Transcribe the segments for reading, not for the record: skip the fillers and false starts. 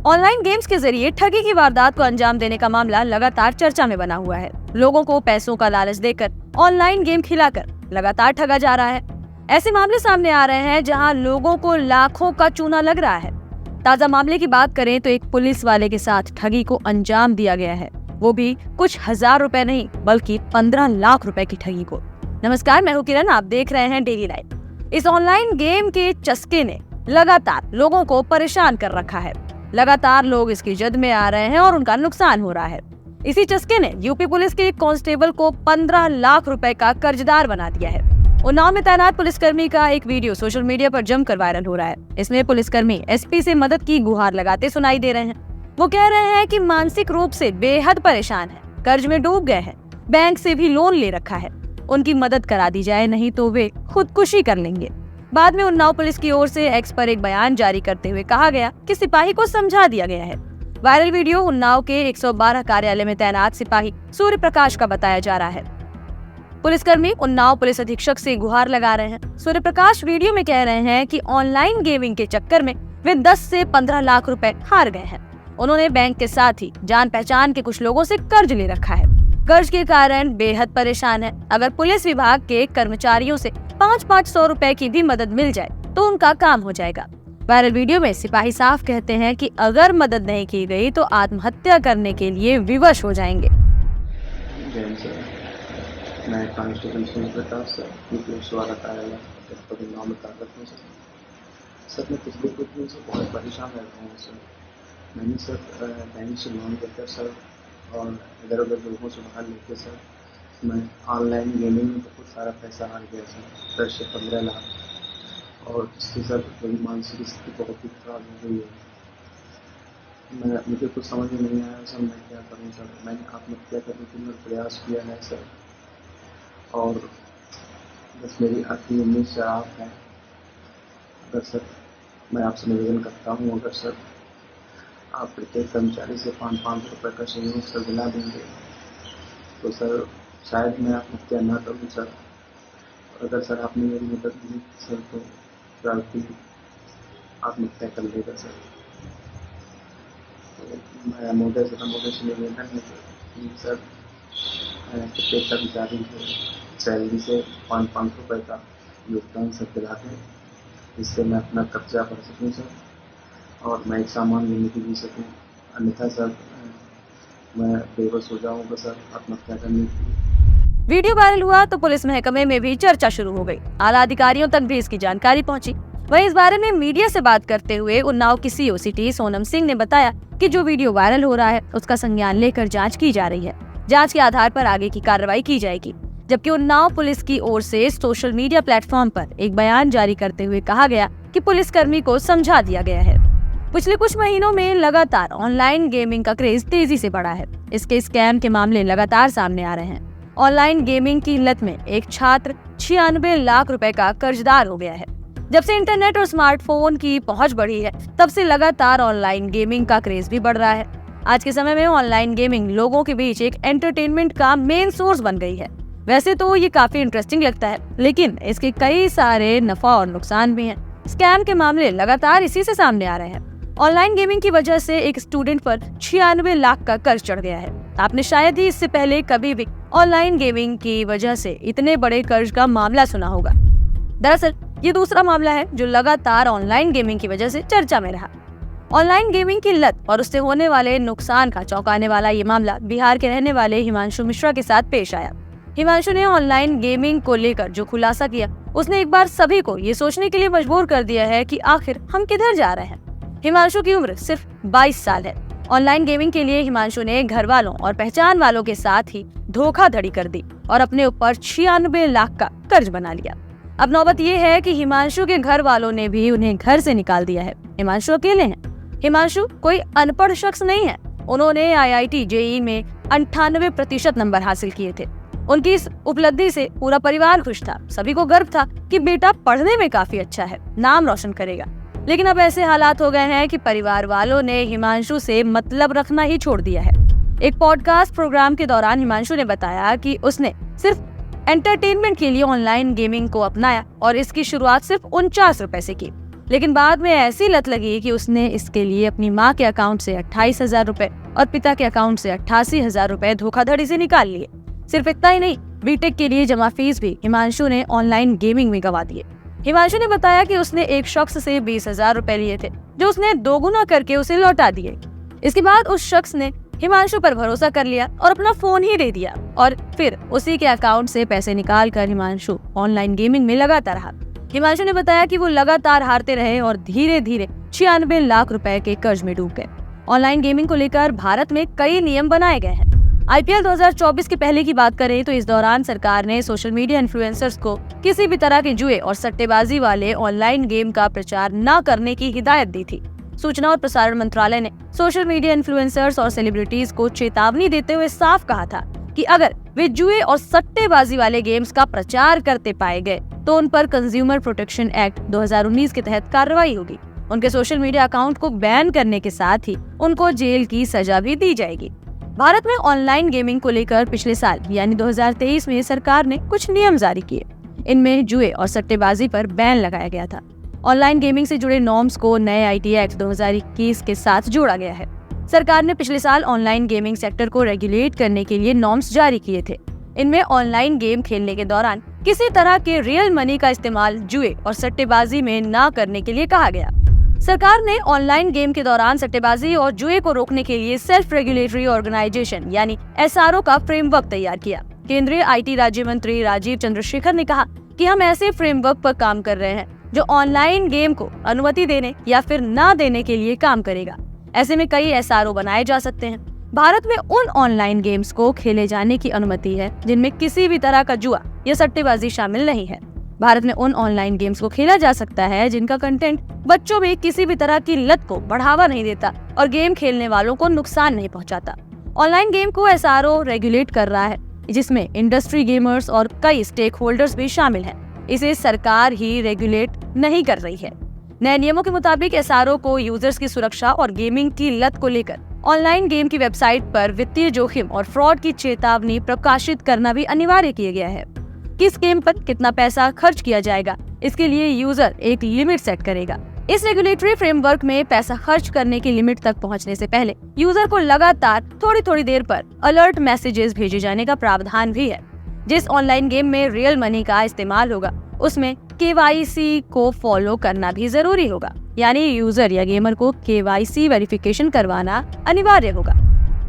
Online games के जरिए ठगी की वारदात को अंजाम देने का मामला लगातार चर्चा में बना हुआ है। लोगों को पैसों का लालच देकर ऑनलाइन गेम खिलाकर लगातार ठगा जा रहा है। ऐसे मामले सामने आ रहे हैं जहां लोगों को लाखों का चूना लग रहा है। ताजा मामले की बात करें तो एक पुलिस वाले के साथ ठगी को अंजाम दिया गया है, वो भी कुछ हजार रुपए नहीं बल्कि 15 लाख रुपए की ठगी को। नमस्कार, मैं हूं किरण, आप देख रहे हैं डेली लाइफ। इस ऑनलाइन गेम के चस्के ने लगातार लोगों को परेशान कर रखा है। लगातार लोग इसकी जद में आ रहे हैं और उनका नुकसान हो रहा है। इसी चस्के ने यूपी पुलिस के एक कांस्टेबल को 15 लाख रुपए का कर्जदार बना दिया है। उन्नाव में तैनात पुलिसकर्मी का एक वीडियो सोशल मीडिया पर जमकर वायरल हो रहा है। इसमें पुलिसकर्मी एसपी से मदद की गुहार लगाते सुनाई दे रहे हैं। वो कह रहे हैं कि मानसिक रूप से बेहद परेशान है, कर्ज में डूब गए हैं, बैंक से भी लोन ले रखा है, उनकी मदद करा दी जाए, नहीं तो वे खुदकुशी कर लेंगे। बाद में उन्नाव पुलिस की ओर से एक्स पर एक बयान जारी करते हुए कहा गया कि सिपाही को समझा दिया गया है। वायरल वीडियो उन्नाव के 112 कार्यालय में तैनात सिपाही सूर्य प्रकाश का बताया जा रहा है। पुलिसकर्मी उन्नाव पुलिस अधीक्षक से गुहार लगा रहे हैं। सूर्य प्रकाश वीडियो में कह रहे हैं कि ऑनलाइन गेमिंग के चक्कर में वे 10 से 15 लाख रुपए हार गए हैं। उन्होंने बैंक के साथ ही जान पहचान के कुछ लोगों से कर्ज ले रखा है। कर्ज के कारण बेहद परेशान है। अगर पुलिस विभाग के कर्मचारियों से 500 रुपए की भी मदद मिल जाए तो उनका काम हो जाएगा। वायरल वीडियो में सिपाही साफ कहते हैं कि अगर मदद नहीं की गई तो आत्महत्या करने के लिए विवश हो जाएंगे। मैं constable Surya Prakash sir, police वाला कार्यालय उन्नाव में कार्यरत हूँ सर। मैं पिछले कुछ दिन से बहुत परेशान रहता हूँ सर। मैंने सर बैंक से लोन लेकर सर और इधर उधर लोगों से उधार लेके सर मैं ऑनलाइन गेमिंग में बहुत सारा पैसा हार गया सर, 10 से 15 लाख। और इससे सर मेरी मानसिक स्थिति बहुत ही खराब हो गई है। मुझे कुछ समझ में नहीं आया सर, मैं क्या करूँ सर। मैंने आत्महत्या करने के लिए प्रयास किया है सर, और बस मेरी आखिरी उम्मीद से आप हैं। अगर सर मैं आपसे निवेदन करता हूँ, अगर सर आप प्रत्येक कर्मचारी से 500 रुपये का सहयोग सर दिला देंगे तो सर शायद मैं आत्महत्या ना करूँ सर। अगर सर आपने मेरी मदद की सर तो व्यक्ति आत्महत्या कर लेगा सर। तो मैं महोदय से निवेदन है कि सर प्रत्येक कर्मचारी को सैलरी से 500 रुपये का योगदान सर दिला दें, जिससे मैं अपना कर्जा भर सकूँ सर और मैं एक सामान लेने की भी सकूँ। अन्यथा सर मैं बेबस हो जाऊँगा सर आत्महत्या करने की। वीडियो वायरल हुआ तो पुलिस महकमे में भी चर्चा शुरू हो गई। आला अधिकारियों तक भी इसकी जानकारी पहुंची। वहीं इस बारे में मीडिया से बात करते हुए उन्नाव की सीओ सिटी सोनम सिंह ने बताया कि जो वीडियो वायरल हो रहा है उसका संज्ञान लेकर जांच की जा रही है। जांच के आधार पर आगे की कार्रवाई की जाएगी। जबकि उन्नाव पुलिस की ओर से सोशल मीडिया प्लेटफॉर्म पर एक बयान जारी करते हुए कहा गया कि पुलिसकर्मी को समझा दिया गया है। पिछले कुछ महीनों में लगातार ऑनलाइन गेमिंग का क्रेज तेजी से बढ़ा है। इसके स्कैम के मामले लगातार सामने आ रहे हैं। ऑनलाइन गेमिंग की लत में एक छात्र 96 लाख रुपए का कर्जदार हो गया है। जब से इंटरनेट और स्मार्टफोन की पहुंच बढ़ी है, तब से लगातार ऑनलाइन गेमिंग का क्रेज भी बढ़ रहा है। आज के समय में ऑनलाइन गेमिंग लोगों के बीच एक एंटरटेनमेंट का मेन सोर्स बन गई है। वैसे तो ये काफी इंटरेस्टिंग लगता है, लेकिन इसके कई सारे नफा और नुकसान भी हैं। स्कैम के मामले लगातार इसी से सामने आ रहे हैं। ऑनलाइन गेमिंग की वजह से एक स्टूडेंट पर 96 लाख का कर्ज चढ़ गया है। आपने शायद ही इससे पहले कभी भी ऑनलाइन गेमिंग की वजह से इतने बड़े कर्ज का मामला सुना होगा। दरअसल ये दूसरा मामला है जो लगातार ऑनलाइन गेमिंग की वजह से चर्चा में रहा। ऑनलाइन गेमिंग की लत और उससे होने वाले नुकसान का चौंकाने वाला ये मामला बिहार के रहने वाले हिमांशु मिश्रा के साथ पेश आया। हिमांशु ने ऑनलाइन गेमिंग को लेकर जो खुलासा किया, उसने एक बार सभी को ये सोचने के लिए मजबूर कर दिया है कि आखिर हम किधर जा रहे हैं। हिमांशु की उम्र सिर्फ 22 साल है। ऑनलाइन गेमिंग के लिए हिमांशु ने घर वालों और पहचान वालों के साथ ही धोखाधड़ी कर दी और अपने ऊपर 96 लाख का कर्ज बना लिया। अब नौबत ये है कि हिमांशु के घर वालों ने भी उन्हें घर से निकाल दिया है। हिमांशु अकेले हैं। हिमांशु कोई अनपढ़ शख्स नहीं है। उन्होंने IIT JEE में 98% नंबर हासिल किए थे। उनकी इस उपलब्धि से पूरा परिवार खुश था। सभी को गर्व था कि बेटा पढ़ने में काफी अच्छा है, नाम रोशन करेगा। लेकिन अब ऐसे हालात हो गए हैं कि परिवार वालों ने हिमांशु से मतलब रखना ही छोड़ दिया है। एक पॉडकास्ट प्रोग्राम के दौरान हिमांशु ने बताया कि उसने सिर्फ एंटरटेनमेंट के लिए ऑनलाइन गेमिंग को अपनाया और इसकी शुरुआत सिर्फ 49 रुपए से की। लेकिन बाद में ऐसी लत लगी कि उसने इसके लिए अपनी माँ के अकाउंट से 28,000 रुपए और पिता के अकाउंट से 88,000 रुपए धोखाधड़ी से निकाल लिए। सिर्फ इतना ही नहीं, बीटेक के लिए जमा फीस भी हिमांशु ने ऑनलाइन गेमिंग में गवा दिए। हिमांशु ने बताया कि उसने एक शख्स से 20,000 रुपए लिए थे, जो उसने दोगुना करके उसे लौटा दिए। इसके बाद उस शख्स ने हिमांशु पर भरोसा कर लिया और अपना फोन ही दे दिया और फिर उसी के अकाउंट से पैसे निकाल कर हिमांशु ऑनलाइन गेमिंग में लगाता रहा। हिमांशु ने बताया कि वो लगातार हारते रहे और धीरे धीरे 96 लाख रुपए के कर्ज में डूब गए। ऑनलाइन गेमिंग को लेकर भारत में कई नियम बनाए गए हैं। IPL 2024 के पहले की बात करें तो इस दौरान सरकार ने सोशल मीडिया इन्फ्लुएंसर्स को किसी भी तरह के जुए और सट्टेबाजी वाले ऑनलाइन गेम का प्रचार न करने की हिदायत दी थी। सूचना और प्रसारण मंत्रालय ने सोशल मीडिया इन्फ्लुएंसर्स और सेलिब्रिटीज को चेतावनी देते हुए साफ कहा था कि अगर वे जुए और सट्टेबाजी वाले गेम्स का प्रचार करते पाए गए तो उन पर कंज्यूमर प्रोटेक्शन एक्ट 2019 के तहत कार्रवाई होगी। उनके सोशल मीडिया अकाउंट को बैन करने के साथ ही उनको जेल की सजा भी दी जाएगी। भारत में ऑनलाइन गेमिंग को लेकर पिछले साल यानी 2023 में सरकार ने कुछ नियम जारी किए। इनमें जुए और सट्टेबाजी पर बैन लगाया गया था। ऑनलाइन गेमिंग से जुड़े नॉर्म्स को नए IT एक्ट 2021 के साथ जोड़ा गया है। सरकार ने पिछले साल ऑनलाइन गेमिंग सेक्टर को रेगुलेट करने के लिए नॉर्म्स जारी किए थे। इनमें ऑनलाइन गेम खेलने के दौरान किसी तरह के रियल मनी का इस्तेमाल जुए और सट्टेबाजी में न करने के लिए कहा गया। सरकार ने ऑनलाइन गेम के दौरान सट्टेबाजी और जुए को रोकने के लिए सेल्फ रेगुलेटरी ऑर्गेनाइजेशन यानी SRO का फ्रेमवर्क तैयार किया। केंद्रीय IT राज्य मंत्री राजीव चंद्रशेखर ने कहा कि हम ऐसे फ्रेमवर्क पर काम कर रहे हैं जो ऑनलाइन गेम को अनुमति देने या फिर न देने के लिए काम करेगा। ऐसे में कई SRO बनाए जा सकते हैं। भारत में उन ऑनलाइन गेम्स को खेले जाने की अनुमति है जिनमें किसी भी तरह का जुआ या सट्टेबाजी शामिल नहीं है। भारत में उन ऑनलाइन गेम्स को खेला जा सकता है जिनका कंटेंट बच्चों में किसी भी तरह की लत को बढ़ावा नहीं देता और गेम खेलने वालों को नुकसान नहीं पहुंचाता। ऑनलाइन गेम को SRO रेगुलेट कर रहा है, जिसमें इंडस्ट्री, गेमर्स और कई स्टेक होल्डर्स भी शामिल हैं। इसे सरकार ही रेगुलेट नहीं कर रही है। नए नियमों के मुताबिक SRO को यूजर्स की सुरक्षा और गेमिंग की लत को लेकर ऑनलाइन गेम की वेबसाइट पर वित्तीय जोखिम और फ्रॉड की चेतावनी प्रकाशित करना भी अनिवार्य किया गया है। किस गेम पर कितना पैसा खर्च किया जाएगा, इसके लिए यूजर एक लिमिट सेट करेगा। इस रेगुलेटरी फ्रेमवर्क में पैसा खर्च करने की लिमिट तक पहुंचने से पहले यूजर को लगातार थोड़ी देर पर अलर्ट मैसेजेस भेजे जाने का प्रावधान भी है। जिस ऑनलाइन गेम में रियल मनी का इस्तेमाल होगा उसमें KYC को फॉलो करना भी जरूरी होगा, यानी यूजर या गेमर को KYC वेरिफिकेशन करवाना अनिवार्य होगा।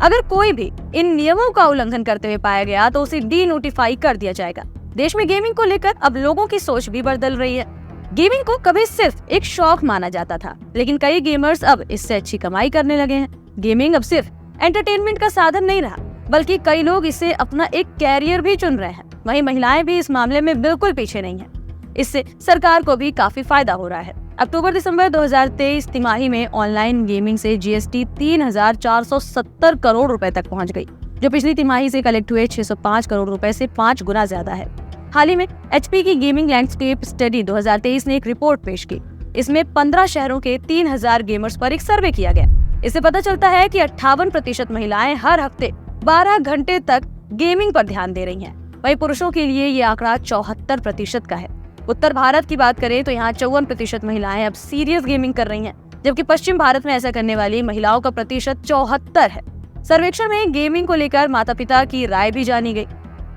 अगर कोई भी इन नियमों का उल्लंघन करते हुए पाया गया तो उसे डी-नोटिफाई कर दिया जाएगा। देश में गेमिंग को लेकर अब लोगों की सोच भी बदल रही है। गेमिंग को कभी सिर्फ एक शौक माना जाता था, लेकिन कई गेमर्स अब इससे अच्छी कमाई करने लगे हैं। गेमिंग अब सिर्फ एंटरटेनमेंट का साधन नहीं रहा, बल्कि कई लोग इसे अपना एक कैरियर भी चुन रहे हैं। वहीं महिलाएं भी इस मामले में बिल्कुल पीछे नहीं हैं। इससे सरकार को भी काफी फायदा हो रहा है। अक्टूबर-दिसंबर 2023 तिमाही में ऑनलाइन गेमिंग से GST 3,470 करोड़ रुपए तक पहुंच गई, जो पिछली तिमाही से कलेक्ट हुए 605 करोड़ रुपए से 5 गुना ज्यादा है। हाल ही में HP की गेमिंग लैंडस्केप स्टडी 2023 ने एक रिपोर्ट पेश की। इसमें 15 शहरों के 3,000 गेमर्स पर एक सर्वे किया गया। इससे पता चलता है कि 58% महिलाएं हर हफ्ते 12 घंटे तक गेमिंग पर ध्यान दे रही हैं। वहीं पुरुषों के लिए ये आंकड़ा 74% का है। उत्तर भारत की बात करें तो यहाँ 54% महिलाएं अब सीरियस गेमिंग कर रही हैं, जबकि पश्चिम भारत में ऐसा करने वाली महिलाओं का प्रतिशत 74 है। सर्वेक्षण में गेमिंग को लेकर माता पिता की राय भी जानी गई।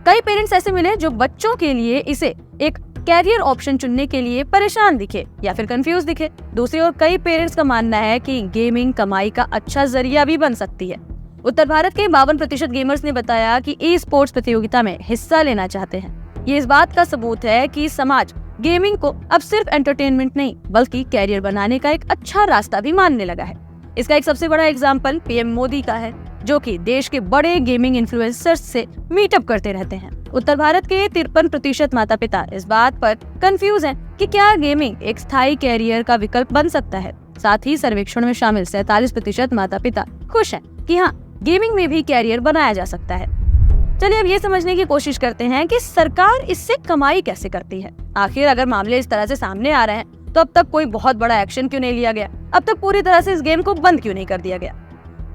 कई पेरेंट्स ऐसे मिले जो बच्चों के लिए इसे एक कैरियर ऑप्शन चुनने के लिए परेशान दिखे या फिर कंफ्यूज दिखे। दूसरी ओर कई पेरेंट्स का मानना है कि गेमिंग कमाई का अच्छा जरिया भी बन सकती है। उत्तर भारत के 52% गेमर्स ने बताया कि ई-स्पोर्ट्स प्रतियोगिता में हिस्सा लेना चाहते हैं। ये इस बात का सबूत है कि समाज गेमिंग को अब सिर्फ एंटरटेनमेंट नहीं बल्कि कैरियर बनाने का एक अच्छा रास्ता भी मानने लगा है। इसका एक सबसे बड़ा एग्जाम्पल PM मोदी का है, जो कि देश के बड़े गेमिंग इन्फ्लुएंसर्स से मीटअप करते रहते हैं। उत्तर भारत के 53% माता पिता इस बात पर कंफ्यूज हैं कि क्या गेमिंग एक स्थायी कैरियर का विकल्प बन सकता है। साथ ही सर्वेक्षण में शामिल 47% माता पिता खुश हैं कि हाँ, गेमिंग में भी कैरियर बनाया जा सकता है। चलिए अब ये समझने की कोशिश करते हैं कि सरकार इससे कमाई कैसे करती है। आखिर अगर मामले इस तरह से सामने आ रहे हैं तो अब तक कोई बहुत बड़ा एक्शन क्यों नहीं लिया गया? अब तक पूरी तरह से इस गेम को बंद क्यों नहीं कर दिया गया?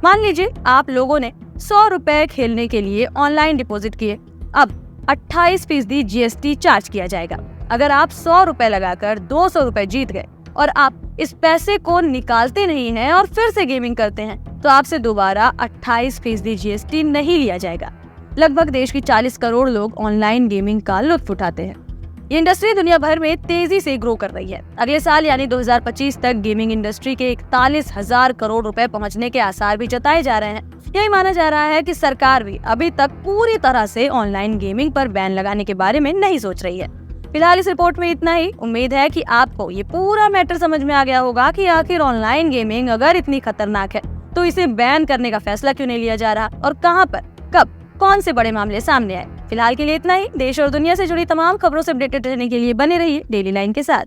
मान लीजिए आप लोगों ने 100 रुपए खेलने के लिए ऑनलाइन डिपॉजिट किए, अब 28% GST चार्ज किया जाएगा। अगर आप 100 रुपए लगाकर 200 रुपए जीत गए और आप इस पैसे को निकालते नहीं हैं और फिर से गेमिंग करते हैं तो आपसे दोबारा 28% GST नहीं लिया जाएगा। लगभग देश की 40 करोड़ लोग ऑनलाइन गेमिंग का लुत्फ उठाते हैं। ये इंडस्ट्री दुनिया भर में तेजी से ग्रो कर रही है। अगले साल यानी 2025 तक गेमिंग इंडस्ट्री के 41,000 करोड़ रुपए पहुंचने के आसार भी जताए जा रहे हैं। यही माना जा रहा है कि सरकार भी अभी तक पूरी तरह से ऑनलाइन गेमिंग पर बैन लगाने के बारे में नहीं सोच रही है। फिलहाल इस रिपोर्ट में इतना ही। उम्मीद है कि आपको ये पूरा मैटर समझ में आ गया होगा कि आखिर ऑनलाइन गेमिंग अगर इतनी खतरनाक है तो इसे बैन करने का फैसला क्यों नहीं लिया जा रहा और कहां पर, कब, कौन से बड़े मामले सामने आए। फिलहाल के लिए इतना ही। देश और दुनिया से जुड़ी तमाम खबरों से अपडेटेड रहने के लिए बने रहिए डेली लाइन के साथ।